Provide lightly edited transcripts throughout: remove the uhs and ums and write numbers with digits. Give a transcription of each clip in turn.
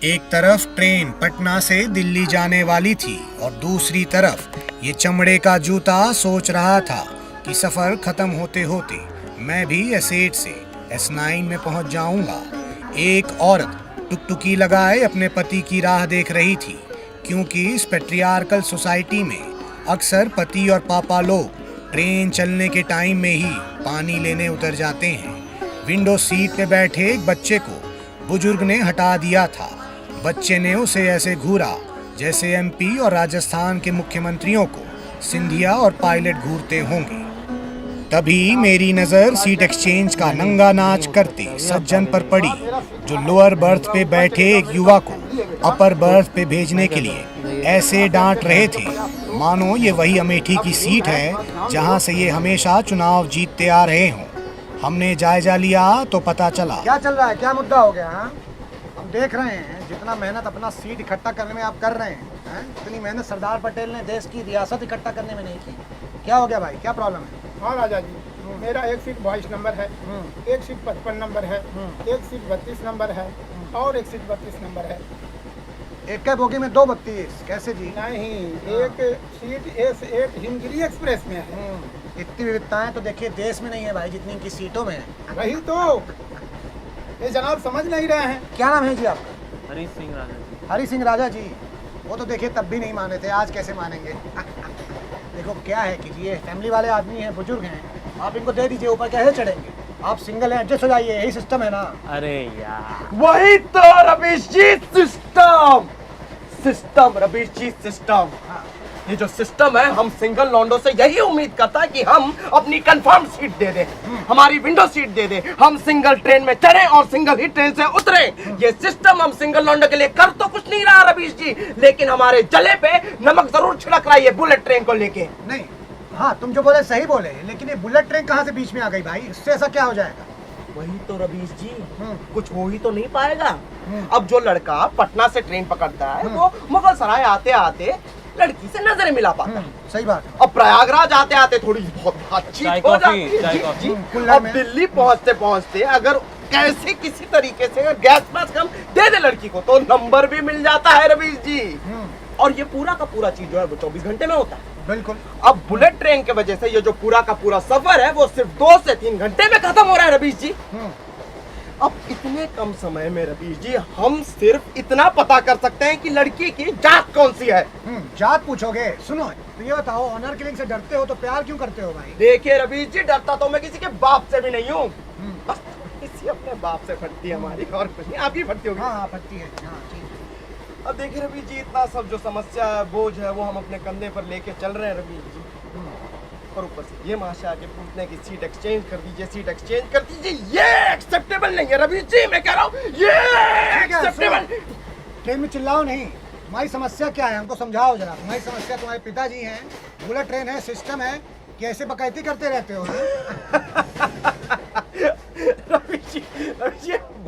एक तरफ ट्रेन पटना से दिल्ली जाने वाली थी और दूसरी तरफ ये चमड़े का जूता सोच रहा था कि सफर खत्म होते होते मैं भी S8 से S9 में पहुंच जाऊंगा। एक औरत टुकटुकी लगाए अपने पति की राह देख रही थी, क्योंकि इस पैट्रियार्कल सोसाइटी में अक्सर पति और पापा लोग ट्रेन चलने के टाइम में ही पानी लेने उतर जाते हैं। विंडो सीट पे बैठे एक बच्चे को बुजुर्ग ने हटा दिया था। बच्चे ने उसे ऐसे घूरा जैसे MP और राजस्थान के मुख्यमंत्रियों को सिंधिया और पायलट घूरते होंगे। तभी मेरी नजर सीट एक्सचेंज का नंगा नाच करते सज्जन पर पड़ी, जो लोअर बर्थ पे बैठे एक युवा को अपर बर्थ पे भेजने के लिए ऐसे डांट रहे थे मानो ये वही अमेठी की सीट है जहां से ये हमेशा चुनाव जीतते आ रहे हों। हमने जायजा लिया तो पता चला क्या चल रहा है, क्या मुद्दा हो गया। हम देख रहे हैं जितना मेहनत अपना सीट इकट्ठा करने में आप कर रहे हैं, इतनी मेहनत सरदार पटेल ने देश की रियासत इकट्ठा करने में नहीं की। क्या हो गया भाई, क्या प्रॉब्लम है? हाँ राजा जी, मेरा एक सीट 22 नंबर है, एक सीट 55 नंबर है, एक सीट 32 नंबर है और एक सीट 32 नंबर है। एक बोगी में 2 32 कैसे जी? नहीं, एक सीट S8 हिमगिरी एक्सप्रेस में है। इतनी विविधताएं तो देखिए देश में नहीं है भाई जितनी इनकी सीटों में है। वही तो ये जनाब समझ नहीं रहे हैं। क्या नाम है जी आपका? हरी सिंह राजा जी। हरी सिंह राजा जी, वो तो देखिए तब भी नहीं माने थे, आज कैसे मानेंगे? देखो क्या है कि ये फैमिली वाले आदमी हैं, बुजुर्ग हैं, आप इनको दे दीजिए, ऊपर कैसे चढ़ेंगे? आप सिंगल हैं, एडजस्ट हो जाइए, यही सिस्टम है ना। अरे यार, वही तो रवीश जी, सिस्टम रवीश जी, सिस्टम। ये जो सिस्टम है, हम सिंगल लॉन्डो से यही उम्मीद करता है कि हम अपनी कंफर्म सीट दे दें, हमारी विंडो सीट दे दें, हम सिंगल ट्रेन में चढ़े और सिंगल ही ट्रेन से उतरे। ये सिस्टम हम सिंगल लॉन्डो के लिए कर तो कुछ नहीं रहा रवीश जी, लेकिन हमारे जले पे नमक जरूर छिड़क रहा है ये बुलेट ट्रेन को लेके। नहीं, हाँ तुम जो बोले सही बोले, लेकिन ये बुलेट ट्रेन कहाँ से बीच में आ गई भाई? इससे ऐसा क्या हो जाएगा? वही तो रवीश जी, कुछ हो ही तो नहीं पाएगा। अब जो लड़का पटना से ट्रेन पकड़ता है वो मुगल सराय आते आते लड़की से नजरें मिला पाता है। सही बात। अब प्रयागराज आते आते थोड़ी बहुत बातचीत हो जाती है। अब दिल्ली पहुंचते पहुंचते अगर कैसे किसी तरीके से गैस मास्क हम दे दे लड़की को तो नंबर भी मिल जाता है रवीश जी। और ये पूरा का पूरा चीज जो है वो 24 घंटे में होता है। बिल्कुल। अब बुलेट ट्रेन की वजह से ये जो पूरा का पूरा सफर है वो सिर्फ 2 से 3 घंटे में खत्म हो रहा है रवीश जी। अब इतने कम समय में रवीश जी हम सिर्फ इतना पता कर सकते हैं कि लड़की की जात कौन सी है। जात पूछोगे? सुनो तो ये बताओ, ऑनर किलिंग से डरते हो तो प्यार क्यों करते हो भाई? देखिए रवीश जी, डरता तो मैं किसी के बाप से भी नहीं हूँ, बस किसी अपने बाप से फटती है हमारी, और कुछ नहीं। आप ही फटती होगी। हाँ फटती है। हाँ ठीक है। अब देखिए रवीश जी, इतना सब जो समस्या है, बोझ है, वो हम अपने कंधे पर लेके चल रहे हैं रवीश जी। और ऊपर से ये महाशय आके पूछते हैं कि सीट एक्सचेंज कर दीजिए, सीट एक्सचेंज कर दीजिए। ये एक्सेप्टेबल नहीं है रवीश जी, मैं कह रहा हूँ ये एक्सेप्टेबल। ट्रेन में चिल्लाओ नहीं। तुम्हारी समस्या क्या है हमको समझाओ जरा। तुम्हारी समस्या, तुम्हारे पिताजी हैं, बुलेट ट्रेन है, सिस्टम है, कि ऐसे बकैती करते रहते हो? रवीश जी,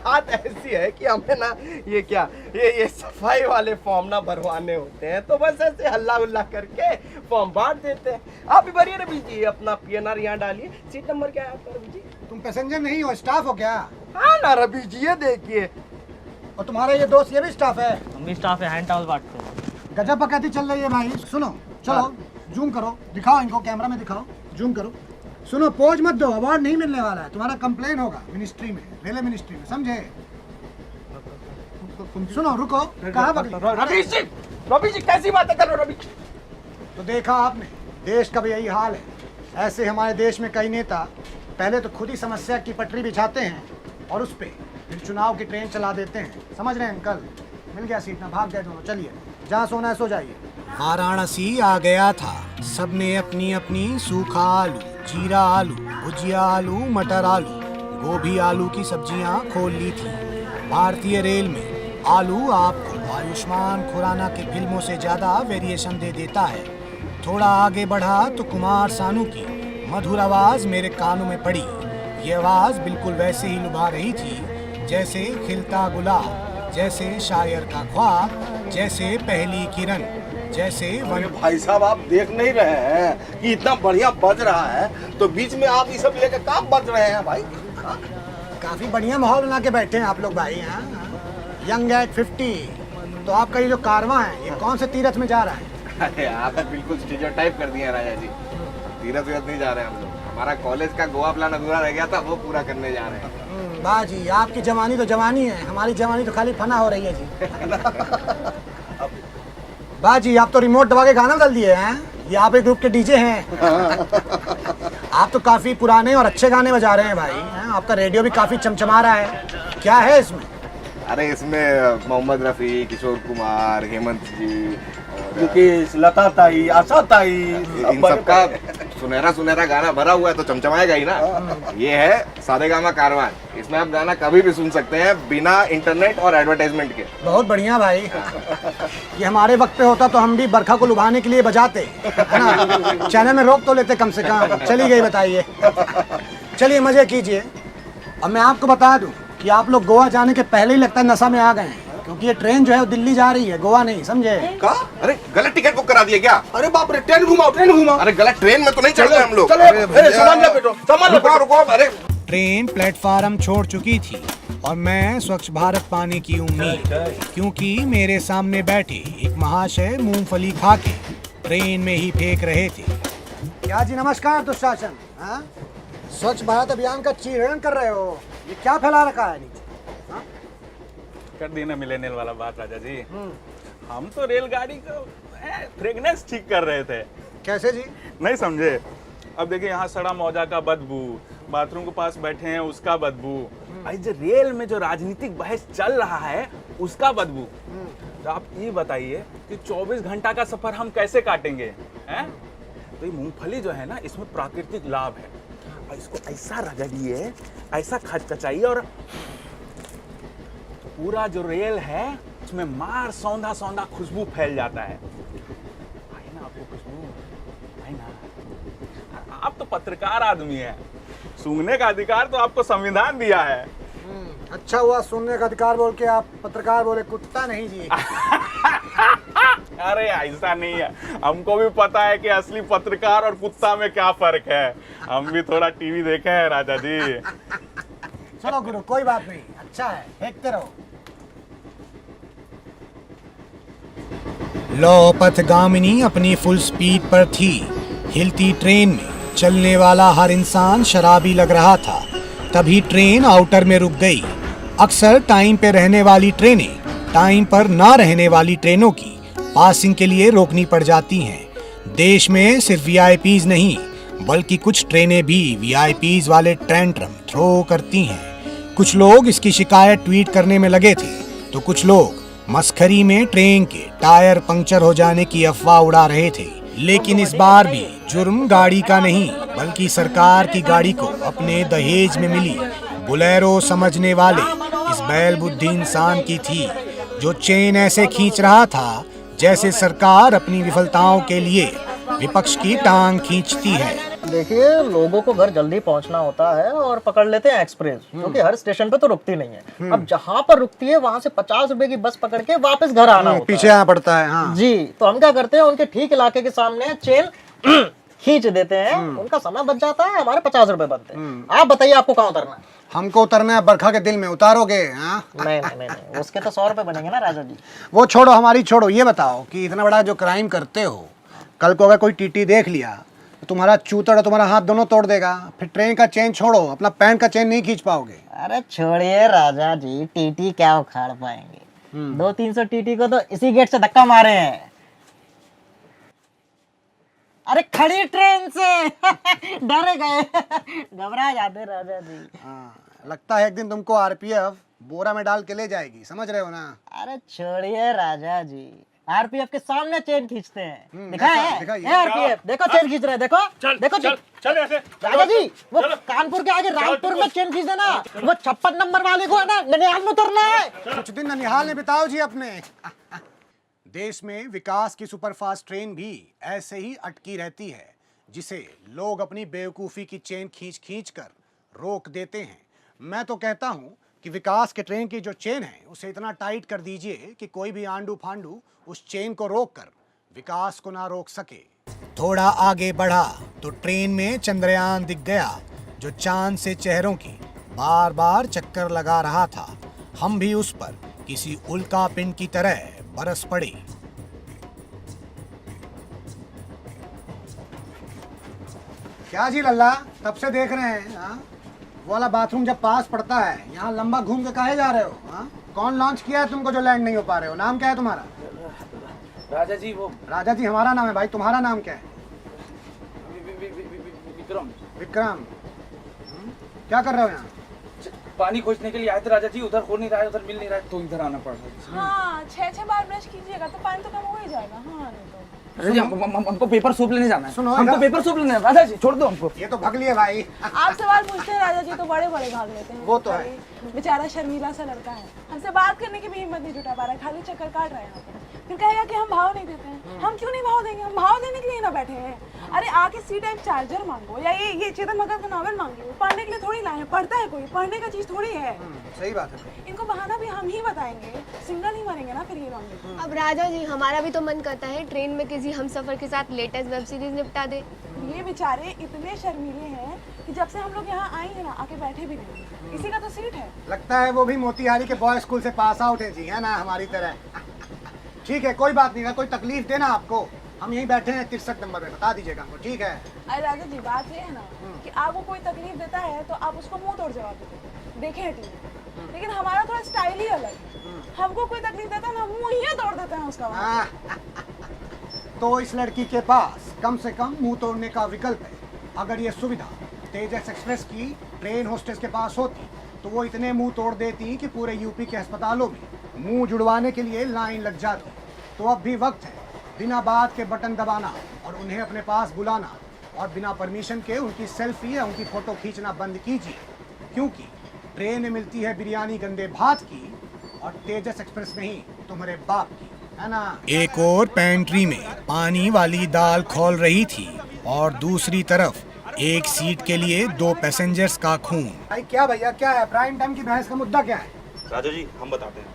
बात ऐसी है कि हमें ना ये क्या ये सफाई वाले फॉर्म ना भरवाने होते हैं, तो बस ऐसे हल्ला उल्ला करके फॉर्म बांट देते हैं। आप भी भरिए रवीश जी, अपना PNR यहाँ डालिए। सीट नंबर क्या है आपका रवीश जी? तुम पैसेंजर नहीं हो, स्टाफ हो क्या? हाँ ना रवीश जी, ये देखिए। और तुम्हारा ये दोस्त ये भी स्टाफ है? हम भी स्टाफ है, हैंड टॉवल बांटते हैं। गजब बकैती चल रही है भाई। सुनो, चलो जूम करो, दिखाओ इनको, कैमरा में दिखाओ, जूम करो। सुनो, पोज मत दो, अवार्ड नहीं मिलने वाला है, तुम्हारा कंप्लेन होगा मिनिस्ट्री में, रेलवे मिनिस्ट्री में, समझे? सुनो, रुको, कहाँ पकड़ी? रवीश जी कैसी बातें कर रहे हो रवीश? तो देखा आपने, देश का भी यही हाल है। ऐसे हमारे देश में कई नेता पहले तो खुद ही समस्या की पटरी बिछाते हैं और उस पे फिर चुनाव की ट्रेन चला देते हैं। समझ रहे हैं अंकल? मिल गया सीट ना, भाग गए दोनों। चलिए, जहाँ सोना है सो जाइए। वाराणसी आ गया था। सबने अपनी अपनी सूखा आलू, जीरा आलू, भुजिया आलू, मटर आलू, गोभी आलू की सब्जियां खोल ली थी। भारतीय रेल में आलू आपको आयुष्मान खुराना की फिल्मों से ज्यादा वेरिएशन दे देता है। थोड़ा आगे बढ़ा तो कुमार सानू की मधुर आवाज मेरे कानों में पड़ी। ये आवाज बिल्कुल वैसे ही लुभा रही थी जैसे खिलता गुलाब, जैसे शायर का ख्वाब, जैसे पहली किरण, जैसे भाई साहब, आप देख नहीं रहे हैं कि इतना बढ़िया बज रहा है, तो बीच में आप ये सब लेकर काम बज रहे हैं भाई? काफी बढ़िया माहौल बना के बैठे हैं आप लोग भाई। हाँ, यंग एट 50। तो आपका ये जो कारवां है ये कौन से तीरथ में जा रहा है? अरे आप बिल्कुल स्टीरियोटाइप कर दिए हैं राजा जी। तीरथ वीरथ नहीं जा रहे हम लोग। हमारा कॉलेज का गोवा प्लान अधूरा रह गया था, वो पूरा करने जा रहे हैं। वाह जी, आपकी जवानी तो जवानी है, हमारी जवानी तो खाली फना हो रही है जी। वाह जी, आप तो रिमोट दबा के गाना बदल दिए हैं। ये आप एक ग्रुप के डीजे हैं। आप तो काफी पुराने और अच्छे गाने बजा रहे हैं भाई, हैं? आपका रेडियो भी काफी चमचमा रहा है। क्या है इसमें? अरे इसमें मोहम्मद रफ़ी, किशोर कुमार, हेमंत जी, मुकेश, लता ताई, आशा ताई, इन सबका सुनहरा गाना भरा हुआ है, तो चमचमाएगा ही ना। ये है सारेगामा कारवान। इसमें आप गाना कभी भी सुन सकते हैं बिना इंटरनेट और एडवर्टाइजमेंट के। बहुत बढ़िया भाई। ये हमारे वक्त पे होता तो हम भी बरखा को लुभाने के लिए बजाते, है ना? चैनल में रोक तो लेते कम से कम। चली गई बताइए। चलिए मजे कीजिए। अब मैं आपको बता दूं कि आप लोग गोवा जाने के पहले ही लगता है नशा में आ गए हैं, क्योंकि ये ट्रेन जो है वो दिल्ली जा रही है, गोवा नहीं, समझे? का? अरे गलत टिकट बुक करा दिए क्या? अरे बाप रे, ट्रेन घुमाओ। अरे गलत ट्रेन में तो नहीं चल रहे हम लोग। चलो, अरे भैया। सामान लो बेटो, सामान लो। रुको। अरे ट्रेन प्लेटफार्म छोड़ चुकी थी और मैं स्वच्छ भारत पाने की उम्मीद, क्योंकि मेरे सामने बैठे एक महाशय मूंगफली खा के ट्रेन में ही फेंक रहे थे। क्या जी, नमस्कार दुशासन। हाँ? स्वच्छ भारत अभियान का चीरण कर रहे हो, ये क्या फैला रखा है नीचे? कर दी ना मिलेनियल वाला बात राजा जी। हम तो रेलगाड़ी का फ्रेगनेंस ठीक कर रहे थे। कैसे जी? नहीं समझे? अब देखिए यहाँ सड़ा मौजा का बदबू, बाथरूम के पास बैठे हैं उसका बदबू, जो रेल में जो राजनीतिक बहस चल रहा है उसका बदबू। तो आप ये बताइए कि 24 घंटा का सफर हम कैसे काटेंगे, हैं? तो ये मूंगफली जो है ना, इसमें प्राकृतिक लाभ है, और इसको ऐसा रगड़िए, ऐसा खचखचाइए, और पूरा जो रेल है उसमें मार सौंधा सौंधा खुशबू फैल जाता है। आई ना आपको खुशबू? आई ना? आप तो पत्रकार आदमी हैं, सूंघने का अधिकार तो आपको संविधान दिया है। अच्छा हुआ सुनने का अधिकार बोल के आप पत्रकार बोले, कुत्ता नहीं जी। अरे ऐसा नहीं है, हमको भी पता है कि असली पत्रकार और कुत्ता में क्या फर्क है। हम भी थोड़ा टीवी देखे हैं राजा जी। चलो गुरु, कोई बात नहीं, अच्छा है, फेंकते रहो। लौ पथगामिनी अपनी फुल स्पीड पर थी। हिलती ट्रेन में चलने वाला हर इंसान शराबी लग रहा था। तभी ट्रेन आउटर में रुक गई। अक्सर टाइम पे रहने वाली ट्रेनें टाइम पर ना रहने वाली ट्रेनों की पासिंग के लिए रोकनी पड़ जाती हैं। देश में सिर्फ वीआईपीज नहीं, बल्कि कुछ ट्रेनें भी वीआईपीज वाले टेंट्रम थ्रो करती हैं। कुछ लोग इसकी शिकायत ट्वीट करने में लगे थे, तो कुछ लोग मस्खरी में ट्रेन के टायर पंक्चर हो जाने की अफवाह उड़ा रहे थे। लेकिन इस बार भी जुर्म गाड़ी का नहीं, बल्कि सरकार की गाड़ी को अपने दहेज में मिली बुलेरो समझने वाले इस बैल बुद्धि इंसान की थी, जो चेन ऐसे खींच रहा था जैसे सरकार अपनी विफलताओं के लिए विपक्ष की टांग खींचती है। देखिए, लोगों को घर जल्दी पहुंचना होता है और पकड़ लेते हैं एक्सप्रेस, क्योंकि हर स्टेशन पे तो रुकती नहीं है। अब जहां पर रुकती है वहां से 50 रुपए की बस पकड़ के वापस घर आना होता पीछे आना पड़ता है। हाँ जी, तो हम क्या करते हैं, उनके ठीक इलाके के सामने चेन खींच देते हैं, उनका समय बच जाता है, हमारे 50 रुपए बनते हैं। आप बताइए आपको कहाँ उतरना है? हमको उतरना है बरखा के दिल में, उतारोगे? हाँ? नहीं, उसके तो 100 रुपए बनेंगे ना राजा जी। वो छोड़ो, हमारी छोड़ो, ये बताओ कि इतना बड़ा जो क्राइम करते हो, कल को अगर कोई टीटी देख लिया तो तुम्हारा चूतड़ और तुम्हारा हाथ दोनों तोड़ देगा। फिर ट्रेन का चेन छोड़ो, अपना पैंट का चेन नहीं खींच पाओगे। अरे छोड़िए राजा जी, टीटी क्या उखाड़ पाएंगे? 200-300 टीटी को तो इसी गेट से धक्का मारे हैं। अरे खड़ी ट्रेन से डर गए, घबरा जाते राजा जी। हाँ, लगता है एक दिन तुमको आरपीएफ बोरा में डाल के ले जाएगी, समझ रहे हो ना? अरे छोड़िए राजा जी, आरपीएफ के सामने चेन खींचते हैं। दिखाइए। आरपीएफ देखो चेन खींच रहे हैं, देखो चल ऐसे राजा जी, वो कानपुर के आगे रामपुर में चेन खींच देना, वो 56 नंबर वाले को है ना, ननिहाल में उतरना है। कुछ दिन ननिहाल में बिताओ जी अपने। देश में विकास की सुपरफास्ट ट्रेन भी ऐसे ही अटकी रहती है, जिसे लोग अपनी बेवकूफ़ी की चेन खींच खींच कर रोक देते हैं। मैं तो कहता हूँ कि विकास के ट्रेन की जो चेन है उसे इतना टाइट कर दीजिए कि कोई भी आंडू फांडू उस चेन को रोक कर विकास को ना रोक सके। थोड़ा आगे बढ़ा तो ट्रेन में चंद्रयान दिख गया, जो चांद से चेहरों की बार बार चक्कर लगा रहा था। हम भी उस पर किसी उल्का पिंड की तरह बरस पड़े। क्या जी लल्ला, तब से देख रहे हैं हाँ? वो वाला बाथरूम जब पास पड़ता है, यहाँ लंबा घूम के काहे जा रहे हो हाँ? कौन लॉन्च किया है तुमको जो लैंड नहीं हो पा रहे हो? नाम क्या है तुम्हारा? राजा जी वो राजा जी हमारा नाम है भाई, तुम्हारा नाम क्या है? विक्रम विक्रम। क्या कर रहे हो यहाँ? पानी खोजने के लिए आए थे राजा जी, उधर हो नहीं रहा है, उधर मिल नहीं रहा है, तो इधर आना पड़ रहा है। हाँ, 6 बार ब्रश कीजिएगा तो पानी तो कम हो ही जाएगा। हाँ नहीं तो राजा जी हमको पेपर सूप लेने जाना है। सुनो, हमको पेपर सूप लेना है राजा जी, छोड़ दो हमको। ये तो भग लिए भाई। आप सवाल पूछते हैं राजा जी तो बड़े बड़े भाग लेते हैं। वो तो है। बेचारा शर्मीला सा लड़का है, हमसे बात करने की भी हिम्मत नहीं जुटा पा रहा है, खाली चक्कर काट रहा है यहाँ पे। फिर कहेगा कि हम भाव नहीं देते हैं। हम क्यों नहीं भाव देंगे? हम भाव देने के लिए ना बैठे हैं। अरे आके सी टाइप चार्जर मांगो या ये चेतन भगत का नॉवेल मांगिए। पढ़ने के लिए थोड़ी लाए हैं, पढ़ता है कोई? पढ़ने का चीज थोड़ी है। सही बात है। इनको बहाना भी हम ही बताएंगे, सिंगल ही मरेंगे ना फिर ये लॉन्ग। अब राजा जी हमारा भी तो मन करता है ट्रेन में किसी हमसफर के साथ लेटेस्ट वेब सीरीज निपटा दे। ये बेचारे इतने शर्मीले हैं कि जब से हम लोग यहाँ आए हैं ना आके बैठे भी नहीं। इसी का तो सीट है। लगता है वो भी मोतिहारी के बॉय स्कूल से पास आउट है जी, है ना, हमारी तरह। ठीक है, कोई बात नहीं है, कोई तकलीफ देना आपको, हम यहीं बैठे हैं 63 नंबर पे, बता दीजिएगा हमको, ठीक है? अरे राजा जी बात ये है ना कि आपको कोई तकलीफ देता है तो आप उसको मुंह तोड़ जवाब देते देखे हैं टीवी, लेकिन हमारा थोड़ा स्टाइल ही अलग है। हमको कोई तकलीफ देता है ना मुंह ही तोड़ देते हैं उसका। तो इस लड़की के पास कम से कम मुंह तोड़ने का विकल्प है। अगर ये सुविधा तेजस एक्सप्रेस की ट्रेन होस्टेस के पास होती तो वो इतने मुंह तोड़ देती कि पूरे यूपी के अस्पतालों में मुंह जुड़वाने के लिए लाइन लग जाती। तो अब भी वक्त है बिना बात के बटन दबाना और उन्हें अपने पास बुलाना, और बिना परमिशन के उनकी सेल्फी या उनकी फोटो खींचना बंद कीजिए, क्योंकि ट्रेन में मिलती है बिरयानी गंदे भात की और तेजस एक्सप्रेस नहीं तुम्हारे बाप की, है ना? एक और पेंट्री में पानी वाली दाल खौल रही थी और दूसरी तरफ एक सीट के लिए 2 पैसेंजर्स का खून। भाई क्या भैया, क्या है प्राइम टाइम की बहस का मुद्दा क्या है? राजा जी हम बताते हैं,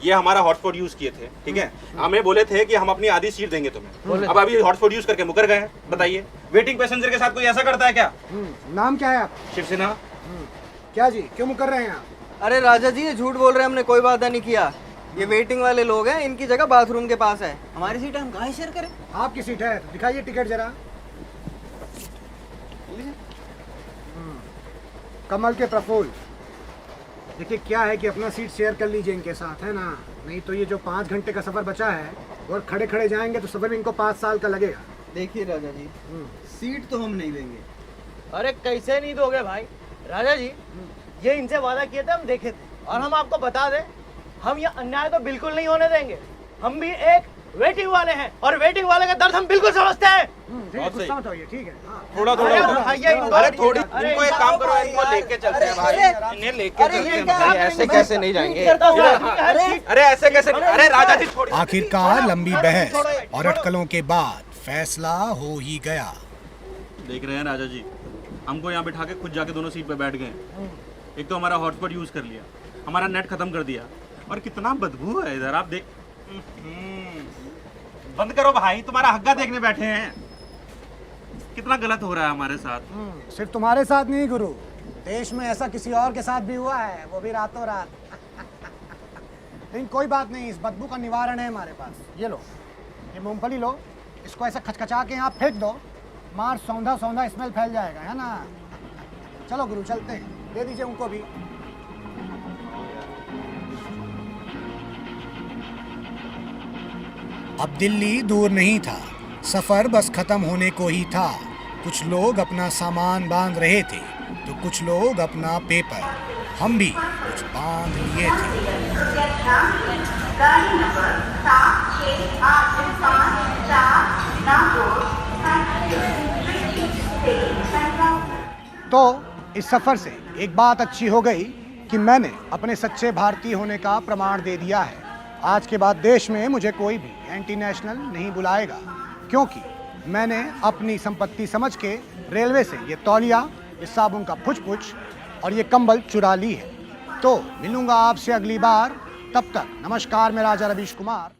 ये हमारा हॉटस्पॉट यूज किए थे, ठीक है? हमें बोले थे कि हम अपनी आधी सीट देंगे तुम्हें, अब अभी हॉटस्पॉट यूज करके मुकर गए हैं। बताइए, वेटिंग पैसेंजर के साथ कोई ऐसा करता है क्या? नाम क्या है आप? शिवसेना। क्या जी, क्यों मुकर रहे हैं आप? अरे राजा जी ये झूठ बोल रहे हैं, हमने कोई वादा नहीं किया। ये वेटिंग वाले लोग हैं, इनकी जगह बाथरूम के पास है, हमारी सीट है, हम कहाँ शेयर करें? आपकी सीट है तो दिखाइए टिकट जरा। कमल के प्रफुल्ल, देखिए क्या है कि अपना सीट शेयर कर लीजिए इनके साथ, है ना? नहीं तो ये जो 5 घंटे का सफर बचा है और खड़े खड़े जाएंगे तो सफर में इनको 5 साल का लगेगा। देखिए राजा जी सीट तो हम नहीं देंगे। अरे कैसे नहीं दोगे भाई? राजा जी ये इनसे वादा किए थे, हम देखे थे, और हम आपको बता दें हम ये अन्याय तो बिल्कुल नहीं होने देंगे। हम भी एक वेटिंग वाले हैं और वेटिंग वाले का दर्द हम बिल्कुल समझते हैं। गुस्सा मत होइए, ठीक है? थोड़ा अरे थोड़ी इनको एक काम करो, इनको लेके चलते हैं भाई, इन्हें लेके चलते हैं भाई। ऐसे कैसे नहीं जाएंगे? अरे ऐसे कैसे? अरे राजा जी छोड़। आखिरकार लंबी बहस और अटकलों के बाद फैसला हो ही गया। देख रहे हैं राजा जी, हमको यहाँ बिठा के खुद जाके दोनों सीट पे बैठ गए। एक तो हमारा हॉटस्पॉट यूज कर लिया, हमारा नेट खत्म कर दिया, और कितना बदबू है इधर, आप देख। बंद करो भाई, तुम्हारा हग्गा देखने बैठे हैं। कितना गलत हो रहा है हमारे साथ। सिर्फ तुम्हारे साथ नहीं गुरु, देश में ऐसा किसी और के साथ भी हुआ है, वो भी रातों रात। लेकिन कोई बात नहीं, इस बदबू का निवारण है हमारे पास। ये लो, ये मूंगफली लो, इसको ऐसा खचखचा के यहाँ फेंक दो, मार सौंधा सौंधा स्मेल फैल जाएगा, है ना? चलो गुरु चलते हैं, दे दीजिए उनको भी। अब दिल्ली दूर नहीं था, सफर बस खत्म होने को ही था। कुछ लोग अपना सामान बांध रहे थे तो कुछ लोग अपना पेपर। हम भी कुछ बांध लिए थे। तो इस सफर से एक बात अच्छी हो गई कि मैंने अपने सच्चे भारतीय होने का प्रमाण दे दिया है। आज के बाद देश में मुझे कोई भी एंटी नेशनल नहीं बुलाएगा, क्योंकि मैंने अपनी संपत्ति समझ के रेलवे से ये तौलिया, इस साबुन का पुछ और ये कंबल चुरा ली है। तो मिलूंगा आपसे अगली बार, तब तक नमस्कार। मैं राजा रवीश कुमार।